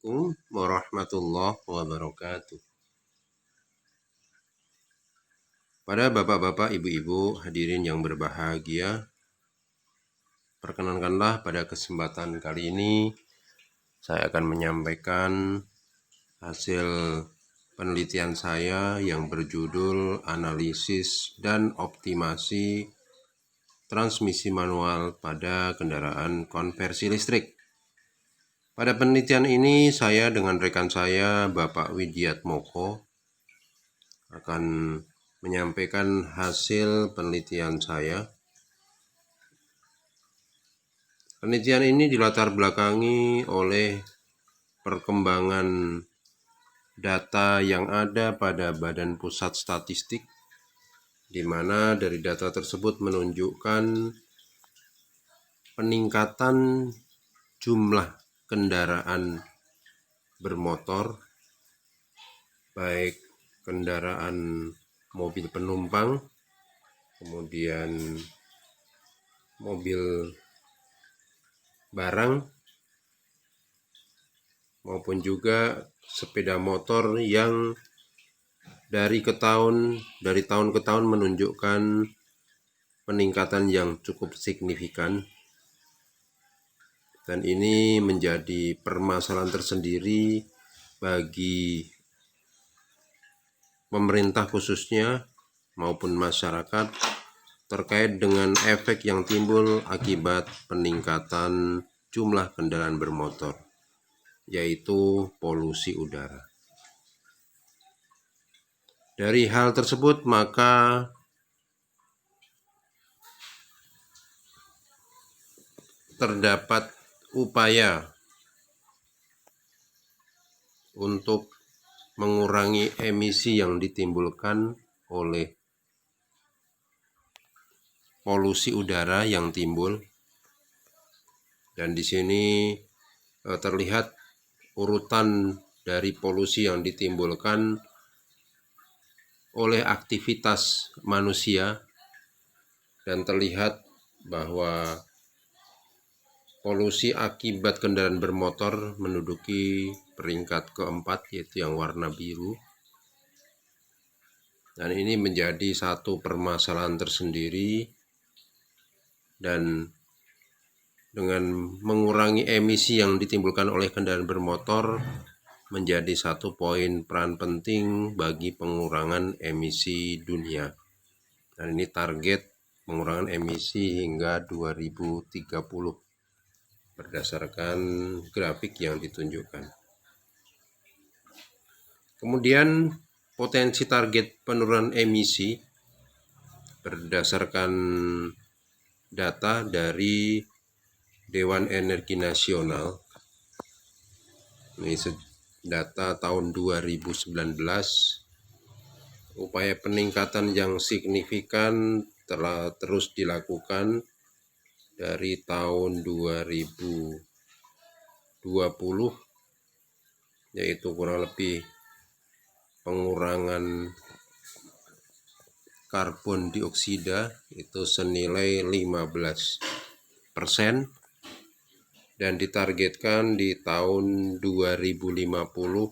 Assalamualaikum warahmatullahi wabarakatuh. Pada bapak-bapak, ibu-ibu, hadirin yang berbahagia, perkenankanlah pada kesempatan kali ini saya akan menyampaikan hasil penelitian saya yang berjudul Analisis dan Optimasi Transmisi Manual pada Kendaraan Konversi Listrik. Pada penelitian ini saya dengan rekan saya Bapak Widiatmoko akan menyampaikan hasil penelitian saya. Penelitian ini dilatar belakangi oleh perkembangan data yang ada pada Badan Pusat Statistik, di mana dari data tersebut menunjukkan peningkatan jumlah kendaraan bermotor, baik kendaraan mobil penumpang, kemudian mobil barang, maupun juga sepeda motor yang dari tahun ke tahun menunjukkan peningkatan yang cukup signifikan. Dan ini menjadi permasalahan tersendiri bagi pemerintah khususnya maupun masyarakat terkait dengan efek yang timbul akibat peningkatan jumlah kendaraan bermotor, yaitu polusi udara. Dari hal tersebut maka terdapat upaya untuk mengurangi emisi yang ditimbulkan oleh polusi udara yang timbul. Dan di sini terlihat urutan dari polusi yang ditimbulkan oleh aktivitas manusia, dan terlihat bahwa polusi akibat kendaraan bermotor menduduki peringkat keempat, yaitu yang warna biru. Dan ini menjadi satu permasalahan tersendiri, dan dengan mengurangi emisi yang ditimbulkan oleh kendaraan bermotor menjadi satu poin peran penting bagi pengurangan emisi dunia. Dan ini target pengurangan emisi hingga 2030 berdasarkan grafik yang ditunjukkan. Kemudian potensi target penurunan emisi berdasarkan data dari Dewan Energi Nasional. Ini data tahun 2019. Upaya peningkatan yang signifikan telah terus dilakukan dari tahun 2020, yaitu kurang lebih pengurangan karbon dioksida itu senilai 15%, dan ditargetkan di tahun 2050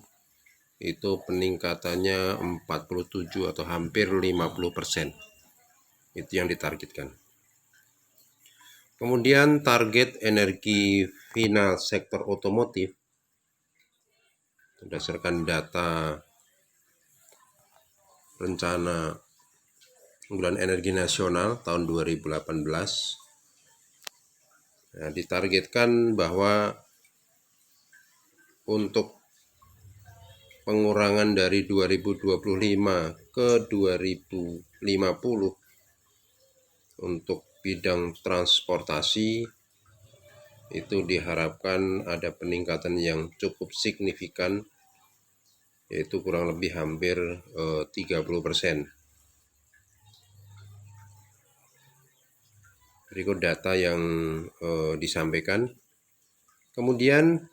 itu peningkatannya 47 atau hampir 50%. Itu yang ditargetkan. Kemudian target energi final sektor otomotif berdasarkan data rencana unggulan energi nasional tahun 2018. Ditargetkan bahwa untuk pengurangan dari 2025 ke 2050 untuk bidang transportasi itu diharapkan ada peningkatan yang cukup signifikan, yaitu kurang lebih hampir 30%. Berikut data yang disampaikan. Kemudian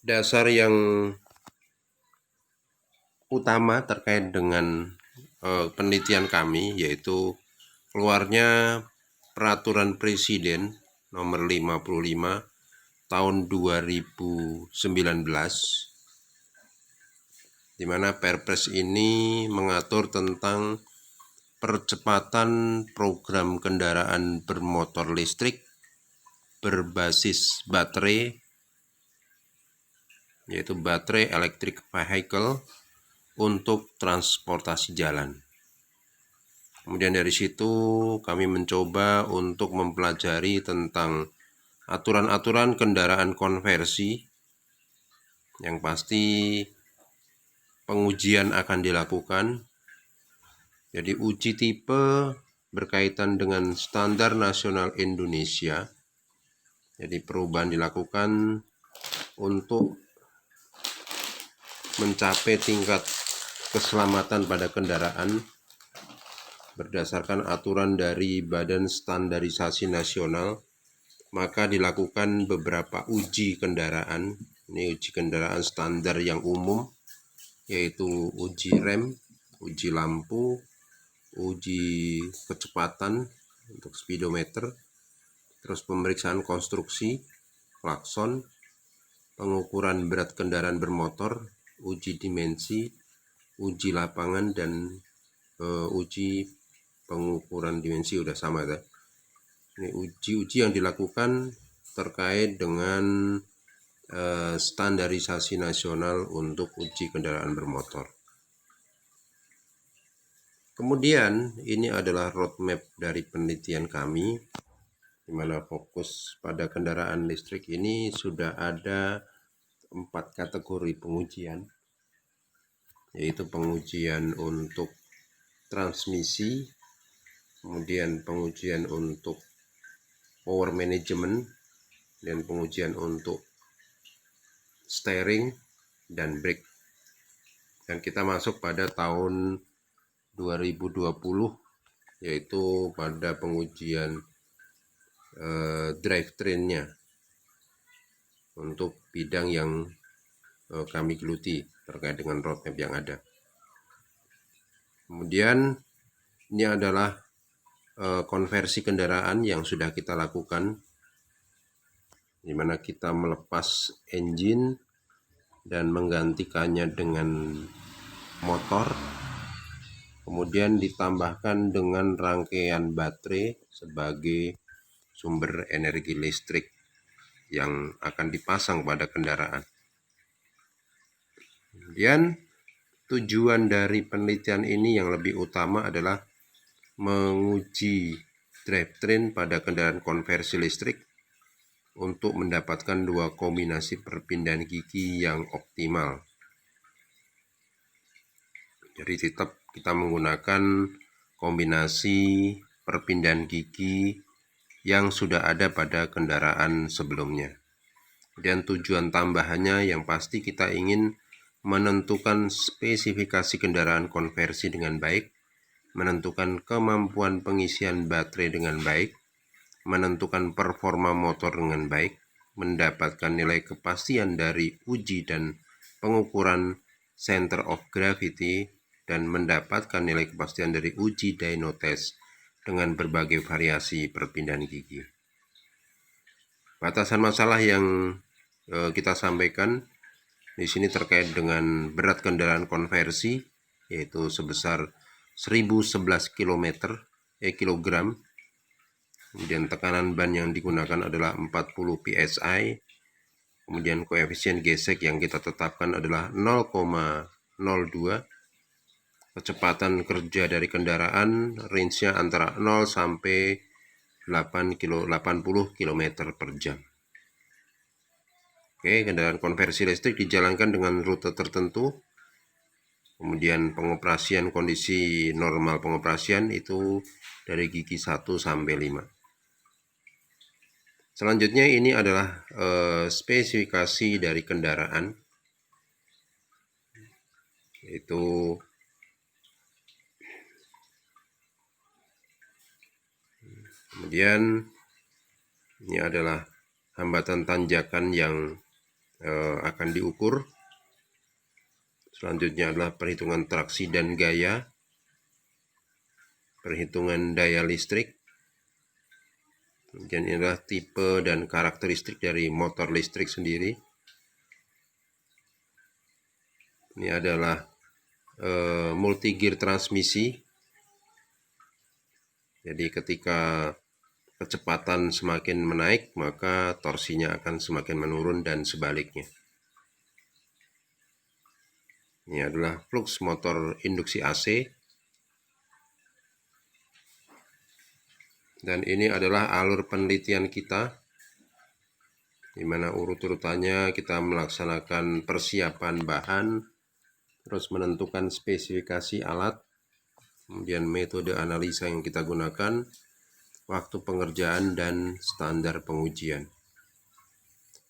dasar yang utama terkait dengan penelitian kami yaitu keluarnya Peraturan Presiden nomor 55 tahun 2019, di mana Perpres ini mengatur tentang percepatan program kendaraan bermotor listrik berbasis baterai, yaitu baterai electric vehicle untuk transportasi jalan. Kemudian dari situ kami mencoba untuk mempelajari tentang aturan-aturan kendaraan konversi, yang pasti pengujian akan dilakukan. Jadi uji tipe berkaitan dengan standar nasional Indonesia. Jadi perubahan dilakukan untuk mencapai tingkat keselamatan pada kendaraan berdasarkan aturan dari Badan Standarisasi Nasional. Maka dilakukan beberapa uji kendaraan. Ini uji kendaraan standar yang umum, yaitu uji rem, uji lampu, uji kecepatan untuk speedometer, terus pemeriksaan konstruksi, klakson, pengukuran berat kendaraan bermotor, uji dimensi, uji lapangan, dan uji pengukuran dimensi udah sama ya. Ini uji-uji yang dilakukan terkait dengan standarisasi nasional untuk uji kendaraan bermotor. Kemudian ini adalah roadmap dari penelitian kami, di mana fokus pada kendaraan listrik ini sudah ada 4 kategori pengujian, yaitu pengujian untuk transmisi, kemudian pengujian untuk power management, dan pengujian untuk steering dan brake. Dan kita masuk pada tahun 2020, yaitu pada pengujian drivetrain-nya untuk bidang yang kami geluti terkait dengan roadmap yang ada. Kemudian ini adalah konversi kendaraan yang sudah kita lakukan, di mana kita melepas engine dan menggantikannya dengan motor, kemudian ditambahkan dengan rangkaian baterai sebagai sumber energi listrik yang akan dipasang pada kendaraan. Kemudian tujuan dari penelitian ini yang lebih utama adalah menguji drivetrain pada kendaraan konversi listrik untuk mendapatkan 2 kombinasi perpindahan gigi yang optimal. Jadi tetap kita menggunakan kombinasi perpindahan gigi yang sudah ada pada kendaraan sebelumnya. Dan tujuan tambahannya yang pasti kita ingin menentukan spesifikasi kendaraan konversi dengan baik, menentukan kemampuan pengisian baterai dengan baik, menentukan performa motor dengan baik, mendapatkan nilai kepastian dari uji dan pengukuran center of gravity, dan mendapatkan nilai kepastian dari uji dyno test dengan berbagai variasi perpindahan gigi. Batasan masalah yang kita sampaikan di sini terkait dengan berat kendaraan konversi, yaitu sebesar 1011 kilogram. Kemudian tekanan ban yang digunakan adalah 40 psi. Kemudian koefisien gesek yang kita tetapkan adalah 0,02. Kecepatan kerja dari kendaraan range-nya antara 0 sampai 80 km per jam. Oke, kendaraan konversi listrik dijalankan dengan rute tertentu. Kemudian pengoperasian, kondisi normal pengoperasian itu dari gigi 1 sampai 5. Selanjutnya ini adalah spesifikasi dari kendaraan, yaitu kemudian ini adalah hambatan tanjakan yang akan diukur. Selanjutnya adalah perhitungan traksi dan gaya, perhitungan daya listrik, Kemudian inilah tipe dan karakteristik dari motor listrik sendiri. Ini adalah multi gear transmisi. Jadi ketika kecepatan semakin menaik, maka torsinya akan semakin menurun dan sebaliknya. Ini adalah flux motor induksi AC. Dan ini adalah alur penelitian kita, di mana urut-urutannya kita melaksanakan persiapan bahan, terus menentukan spesifikasi alat, kemudian metode analisa yang kita gunakan, waktu pengerjaan, dan standar pengujian.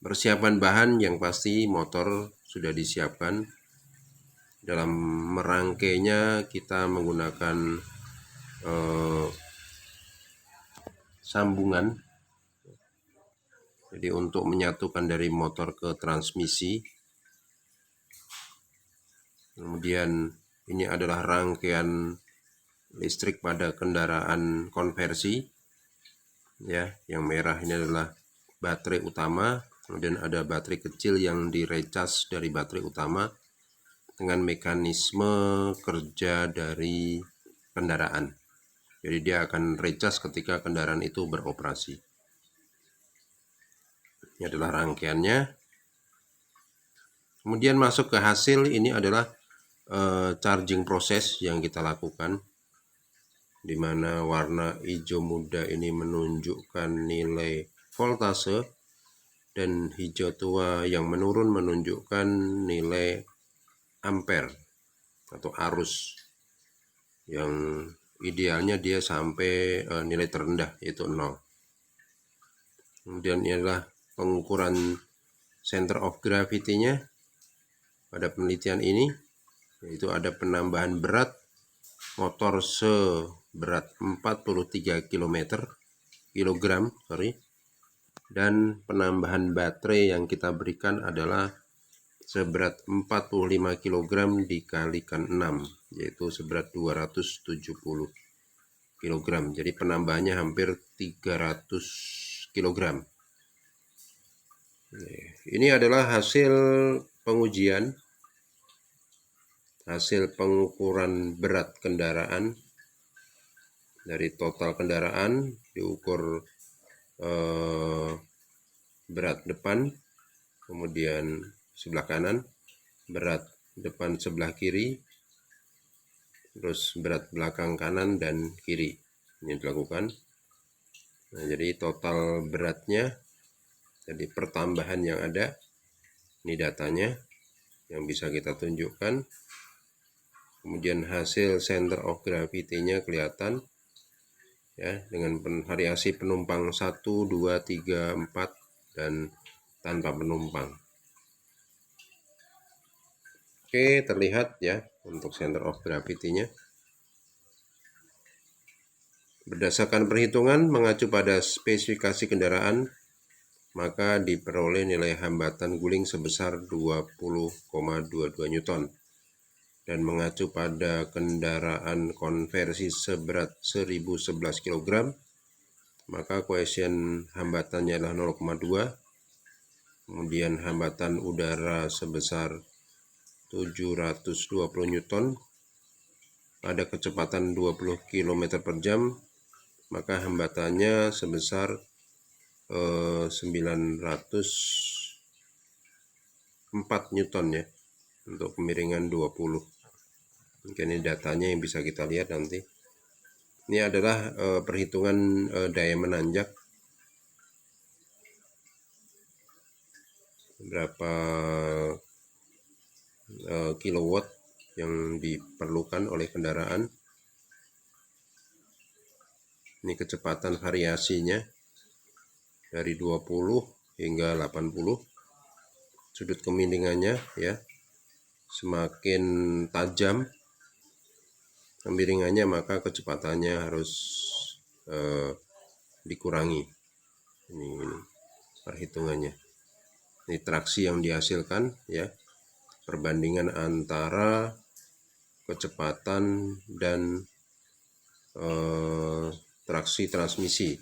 Persiapan bahan yang pasti motor sudah disiapkan. Dalam merangkainya kita menggunakan sambungan. Jadi untuk menyatukan dari motor ke transmisi. Kemudian ini adalah rangkaian listrik pada kendaraan konversi. Ya, yang merah ini adalah baterai utama, kemudian ada baterai kecil yang direcharge dari baterai utama dengan mekanisme kerja dari kendaraan. Jadi dia akan recharge ketika kendaraan itu beroperasi. Ini adalah rangkaiannya. Kemudian masuk ke hasil, ini adalah charging proses yang kita lakukan, di mana warna hijau muda ini menunjukkan nilai voltase dan hijau tua yang menurun menunjukkan nilai ampere atau arus, yang idealnya dia sampai nilai terendah yaitu 0. Kemudian ini adalah pengukuran center of gravity-nya pada penelitian ini, yaitu ada penambahan berat motor seberat 43 kilogram, dan penambahan baterai yang kita berikan adalah seberat 45 kg dikalikan 6, yaitu seberat 270 kg. Jadi penambahannya hampir 300 kg. Ini adalah hasil pengujian, hasil pengukuran berat kendaraan. Dari total kendaraan diukur berat depan, kemudian sebelah kanan, berat depan sebelah kiri, terus berat belakang kanan dan kiri. Ini dilakukan. Nah, jadi total beratnya, jadi pertambahan yang ada, ini datanya yang bisa kita tunjukkan. Kemudian hasil center of gravity-nya kelihatan, ya, dengan variasi penumpang 1, 2, 3, 4 dan tanpa penumpang. Oke, terlihat ya untuk center of gravity-nya. Berdasarkan perhitungan mengacu pada spesifikasi kendaraan, maka diperoleh nilai hambatan guling sebesar 20,22 Newton. Dan mengacu pada kendaraan konversi seberat 1011 kg, maka koefisien hambatannya adalah 0,2. Kemudian hambatan udara sebesar 720 Newton pada kecepatan 20 km per jam, maka hambatannya sebesar 904 Newton ya, untuk kemiringan 20. Mungkin ini datanya yang bisa kita lihat nanti. Ini adalah perhitungan daya menanjak, berapa kilowatt yang diperlukan oleh kendaraan. Ini kecepatan variasinya dari 20 hingga 80. Sudut kemiringannya ya, semakin tajam kemiringannya maka kecepatannya harus dikurangi. Ini perhitungannya. Ini traksi yang dihasilkan ya, perbandingan antara kecepatan dan traksi transmisi.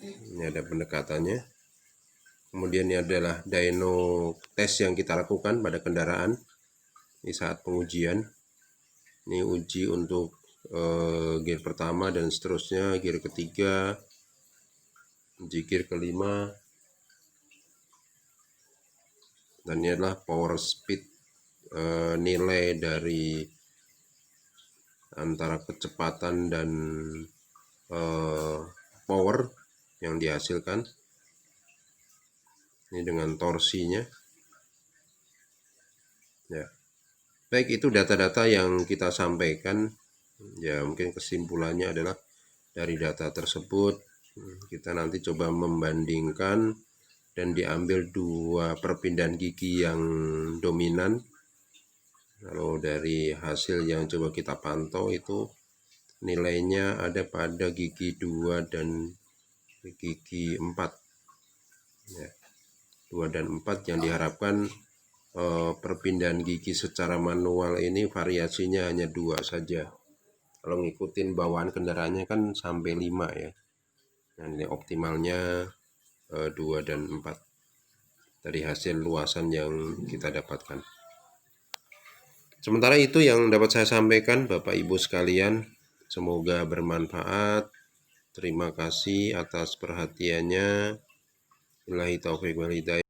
Ini ada pendekatannya. Kemudian ini adalah dyno test yang kita lakukan pada kendaraan. Ini saat pengujian. Ini uji untuk gear pertama dan seterusnya, gear ketiga, uji gear kelima. Dan ini adalah power speed, nilai dari antara kecepatan dan power yang dihasilkan. Ini dengan torsinya. Ya. Baik, itu data-data yang kita sampaikan. Ya, mungkin kesimpulannya adalah dari data tersebut kita nanti coba membandingkan dan diambil 2 perpindahan gigi yang dominan. Kalau dari hasil yang coba kita pantau itu nilainya ada pada gigi 2 dan gigi 4. Ya, 2 dan 4 yang diharapkan perpindahan gigi secara manual ini variasinya hanya 2 saja. Kalau ngikutin bawaan kendaraannya kan sampai 5 ya. Nah, ini optimalnya 2 dan 4 dari hasil luasan yang kita dapatkan. Sementara itu yang dapat saya sampaikan Bapak Ibu sekalian, semoga bermanfaat. Terima kasih atas perhatiannya. Billahi taufiq wal hidayah.